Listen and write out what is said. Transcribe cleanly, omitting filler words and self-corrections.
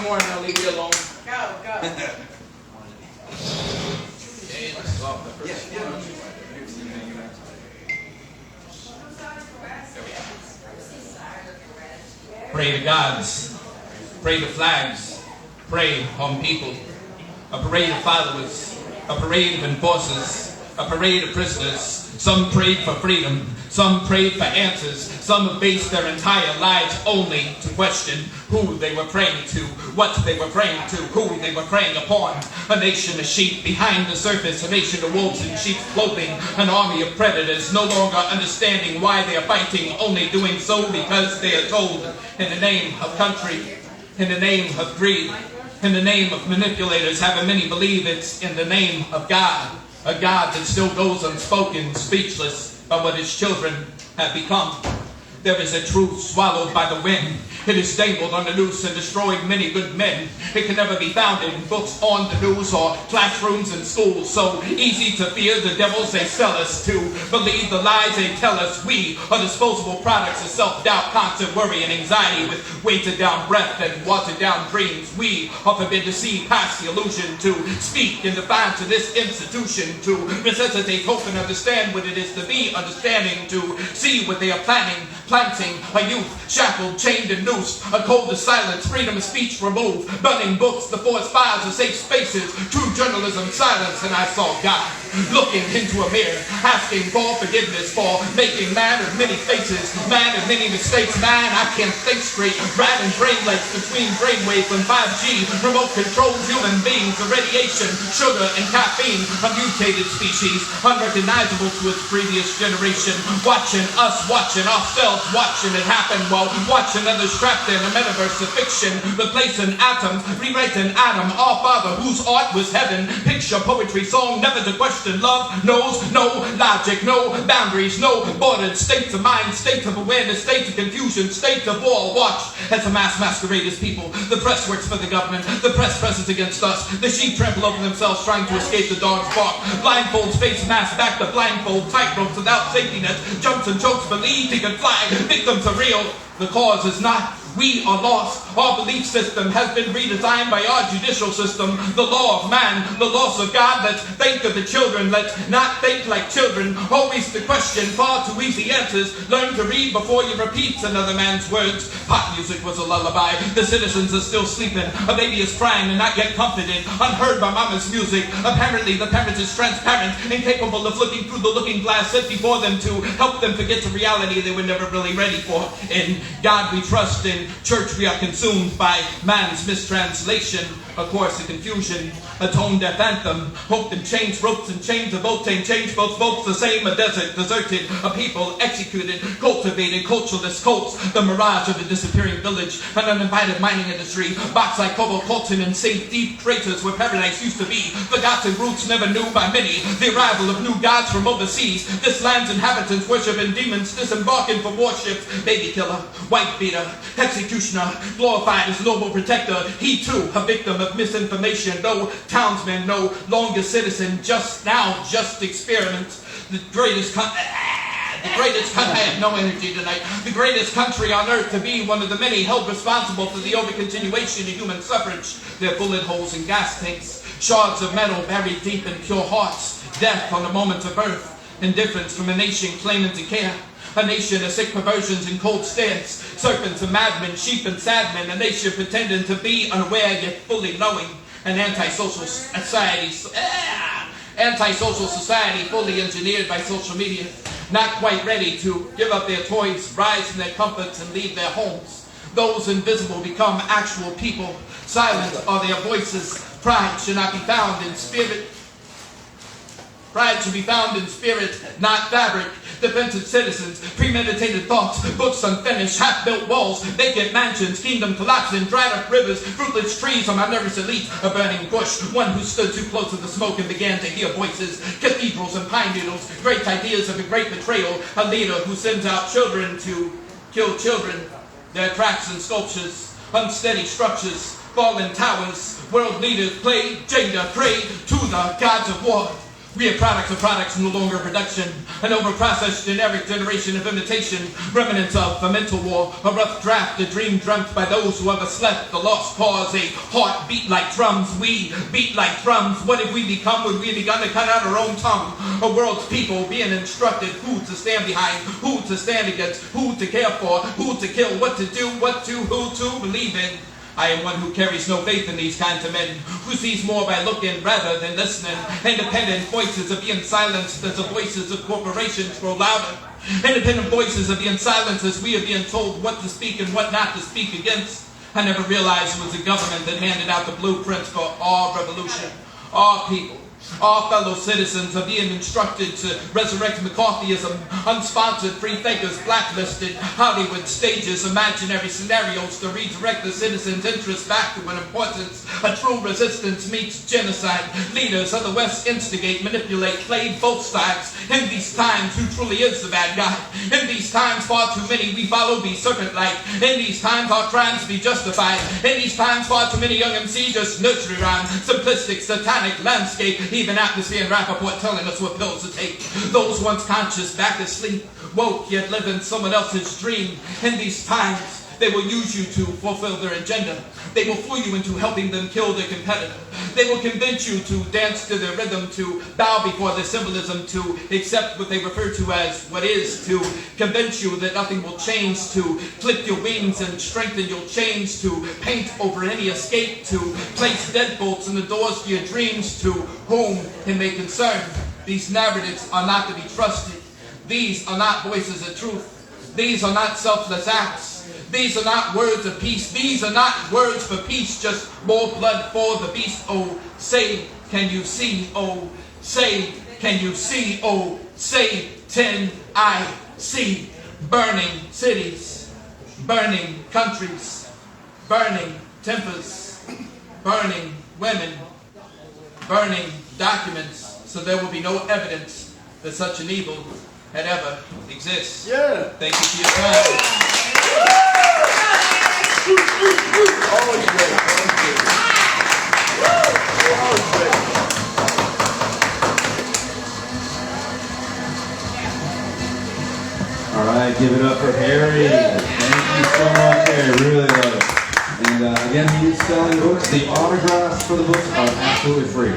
more and I'll leave you alone. Go, go. Okay, let's go off the first one. Pray to gods, pray to flags, pray on people. A parade of followers, a parade of enforcers, a parade of prisoners. Some prayed for freedom, some prayed for answers, some have based their entire lives only to question who they were praying to, what they were praying to, who they were praying upon. A nation of sheep behind the surface, a nation of wolves in sheep's clothing, an army of predators no longer understanding why they are fighting, only doing so because they are told, in the name of country, in the name of greed, in the name of manipulators, having many believe it's in the name of God. A God that still goes unspoken, speechless by what his children have become. There is a truth swallowed by the wind. It is dangled on the noose and destroyed many good men. It can never be found in books, on the news, or classrooms and schools. So easy to fear the devils they sell us to. Believe the lies they tell us. We are disposable products of self-doubt, constant worry and anxiety with weighted down breath and watered down dreams. We are forbidden to see past the illusion, to speak in defiance of this institution, to resuscitate hope and understand what it is to be understanding, to see what they are planting a youth shackled, chained and noosed, a code of silence, freedom of speech removed, burning books, the forest fires of safe spaces, true journalism silence. And I saw God looking into a mirror, asking for forgiveness for making man of many faces, man of many mistakes. Man, I can't think straight, riding brain legs between brainwaves and 5G, remote controls human beings, the radiation, sugar and caffeine, a mutated species, unrecognizable to its previous generation, watching us, watching ourselves, watching it happen while watching others trapped in a metaverse of fiction, replacing atoms, rewriting atom. Our Father whose art was heaven, picture, poetry, song, never to question. Love knows no logic, no boundaries, no borders, states of mind, states of awareness, states of confusion, states of war. Watch as the mass masquerade as people. The press works for the government, the press presses against us. The sheep trample over themselves trying to escape the dog's bark. Blindfolds, face masks, back to blindfold, tightropes without safety nets, jumps and chokes, believe he can fly. Victims are real, the cause is not. We are lost. Our belief system has been redesigned by our judicial system. The law of man, the loss of God. Let's think of the children. Let's not think like children. Always the question, far too easy answers. Learn to read before you repeat another man's words. Pop music was a lullaby. The citizens are still sleeping. A baby is crying and not yet comforted. Unheard by mama's music. Apparently the parent is transparent, incapable of looking through the looking glass set before them to help them forget the reality they were never really ready for. In God we trust, in church we are consumed by man's mistranslation, a course of confusion, a tone-deaf anthem, hope and chains, ropes and chains, a boat ain't changed, both votes the same, a desert deserted, a people executed, cultivated, cultureless cults, the mirage of a disappearing village, an uninvited mining industry, box like cobalt, colton and safe deep craters where paradise used to be, forgotten roots never knew by many, the arrival of new gods from overseas, this land's inhabitants worshiping demons, disembarking from warships, baby killer, white beater, executioner, glorified as noble protector, he too a victim of misinformation, no townsman, no longer citizen, just experiment. The greatest country, I have no energy tonight, the greatest country on earth to be one of the many held responsible for the overcontinuation of human suffrage, their bullet holes and gas tanks, shards of metal buried deep in pure hearts, death on the moment of birth, indifference from a nation claiming to care. A nation of sick perversions and cold stares, serpents and madmen, sheep and sadmen, a nation pretending to be unaware yet fully knowing, an antisocial society fully engineered by social media, not quite ready to give up their toys, rise from their comforts and leave their homes. Those invisible become actual people, silent are their voices, pride should not be found in spirit. Pride should be found in spirit, not fabric. Defensive citizens, premeditated thoughts, books unfinished, half-built walls, vacant mansions, kingdom collapsing, dried up rivers, fruitless trees on my nervous elite, a burning bush, one who stood too close to the smoke and began to hear voices, cathedrals and pine needles, great ideas of a great betrayal, a leader who sends out children to kill children, their cracks and sculptures, unsteady structures, fallen towers, world leaders play, Jada pray to the gods of war. We are products of products no longer production, an over-processed generic generation of imitation, remnants of a mental war, a rough draft, a dream dreamt by those who ever slept, the lost cause, a heart beat like drums. We beat like drums. What have we become when we begun to cut out our own tongue? A world's people being instructed who to stand behind, who to stand against, who to care for, who to kill, what to do, who to believe in. I am one who carries no faith in these kinds of men, who sees more by looking rather than listening. Independent voices are being silenced as the voices of corporations grow louder. Independent voices are being silenced as we are being told what to speak and what not to speak against. I never realized it was the government that handed out the blueprints for our revolution. Our people, our fellow citizens are being instructed to resurrect McCarthyism, unsponsored free thinkers blacklisted, Hollywood stages, imaginary scenarios to redirect the citizens' interest back to an importance. A true resistance meets genocide. Leaders of the West instigate, manipulate, play both sides. In these times, who truly is the bad guy? In these times, far too many we follow be serpent-like. In these times, our crimes be justified. In these times, far too many young MCs just nursery rhyme, simplistic, satanic landscape. Even atmosphere and Rappaport telling us what pills to take. Those once conscious back asleep, woke yet living someone else's dream. In these times, they will use you to fulfill their agenda. They will fool you into helping them kill their competitor. They will convince you to dance to their rhythm, to bow before their symbolism, to accept what they refer to as what is, to convince you that nothing will change, to clip your wings and strengthen your chains, to paint over any escape, to place deadbolts in the doors to your dreams, to whom it may concern. These narratives are not to be trusted. These are not voices of truth. These are not selfless acts. These are not words of peace. These are not words for peace, just more blood for the beast. Oh, say, can you see? Oh, say, can you see? Oh, say, 10 I see. Burning cities, burning countries, burning tempers, burning women, burning documents, so there will be no evidence that such an evil had ever exists. Yeah. Thank you for your time. Always great. Always great. All right, give it up for Harry. Thank you so much, Harry. Really love it. And again, he is selling books. The autographs for the books are absolutely free.